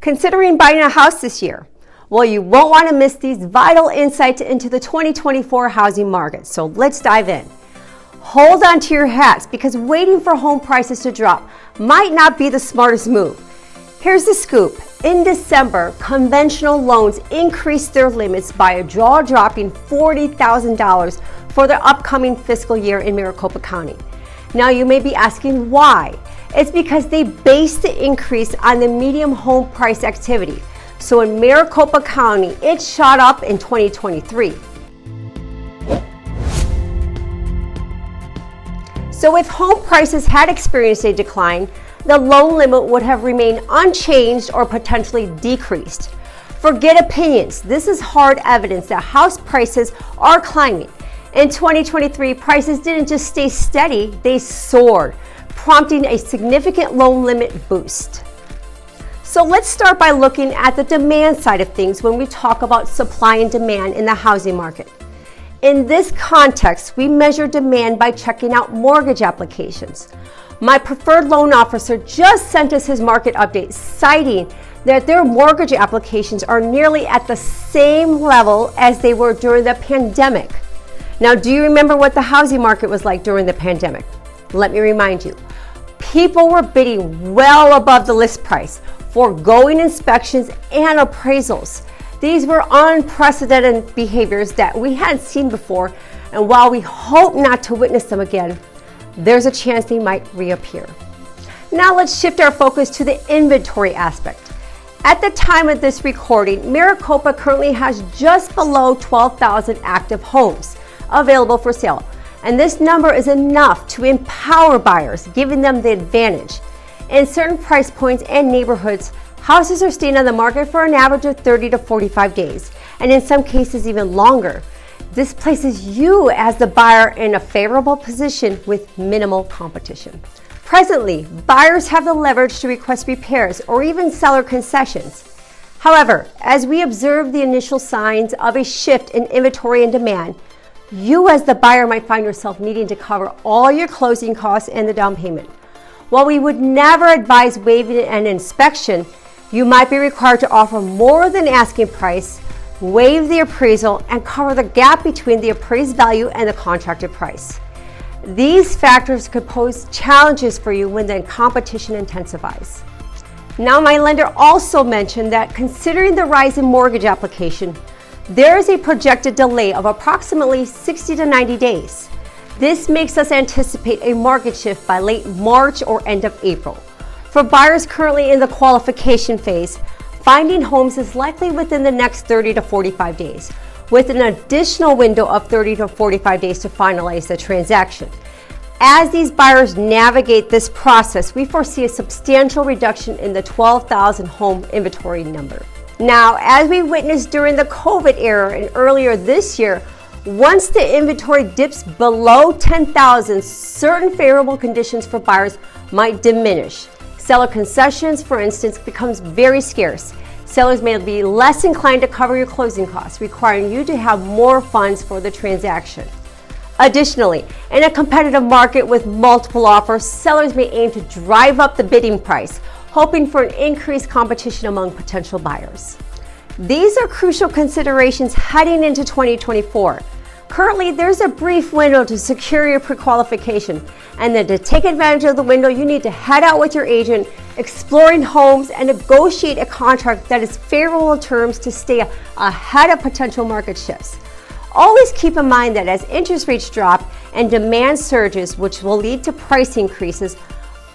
Considering buying a house this year? Well, you won't want to miss these vital insights into the 2024 housing market. So let's dive in. Hold on to your hats because waiting for home prices to drop might not be the smartest move. Here's the scoop. In December, conventional loans increased their limits by a jaw-dropping $40,000 for the upcoming fiscal year in Maricopa County. Now you may be asking why. It's because they based the increase on the median home price activity. So in Maricopa County, it shot up in 2023. So if home prices had experienced a decline, the loan limit would have remained unchanged or potentially decreased. Forget opinions. This is hard evidence that house prices are climbing. In 2023, prices didn't just stay steady, they soared, prompting a significant loan limit boost. So let's start by looking at the demand side of things when we talk about supply and demand in the housing market. In this context, we measure demand by checking out mortgage applications. My preferred loan officer just sent us his market update, citing that their mortgage applications are nearly at the same level as they were during the pandemic. Now, do you remember what the housing market was like during the pandemic? Let me remind you. People were bidding well above the list price, foregoing inspections and appraisals. These were unprecedented behaviors that we hadn't seen before, and while we hope not to witness them again, there's a chance they might reappear. Now let's shift our focus to the inventory aspect. At the time of this recording, Maricopa currently has just below 12,000 active homes available for sale. And this number is enough to empower buyers, giving them the advantage. In certain price points and neighborhoods, houses are staying on the market for an average of 30 to 45 days, and in some cases even longer. This places you as the buyer in a favorable position with minimal competition. Presently, buyers have the leverage to request repairs or even seller concessions. However, as we observe the initial signs of a shift in inventory and demand, you as the buyer might find yourself needing to cover all your closing costs and the down payment. While we would never advise waiving an inspection, you might be required to offer more than asking price, waive the appraisal, and cover the gap between the appraised value and the contracted price. These factors could pose challenges for you when the competition intensifies. Now, my lender also mentioned that considering the rise in mortgage application, there is a projected delay of approximately 60 to 90 days. This makes us anticipate a market shift by late March or end of April. For buyers currently in the qualification phase, finding homes is likely within the next 30 to 45 days, with an additional window of 30 to 45 days to finalize the transaction. As these buyers navigate this process, we foresee a substantial reduction in the 12,000 home inventory number. Now, as we witnessed during the COVID era and earlier this year, once the inventory dips below 10,000, certain favorable conditions for buyers might diminish. Seller concessions, for instance, becomes very scarce. Sellers may be less inclined to cover your closing costs, requiring you to have more funds for the transaction. Additionally, in a competitive market with multiple offers, sellers may aim to drive up the bidding price, hoping for an increased competition among potential buyers. These are crucial considerations heading into 2024. Currently, there's a brief window to secure your pre-qualification, and then to take advantage of the window, you need to head out with your agent, exploring homes, and negotiate a contract that is favorable terms to stay ahead of potential market shifts. Always keep in mind that as interest rates drop and demand surges, which will lead to price increases,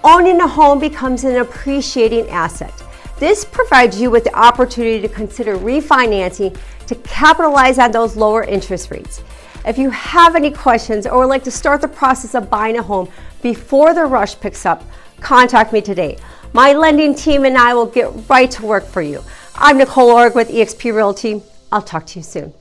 owning a home becomes an appreciating asset. This provides you with the opportunity to consider refinancing to capitalize on those lower interest rates. If you have any questions or would like to start the process of buying a home before the rush picks up, contact me today. My lending team and I will get right to work for you. I'm Nicole Org with eXp Realty. I'll talk to you soon.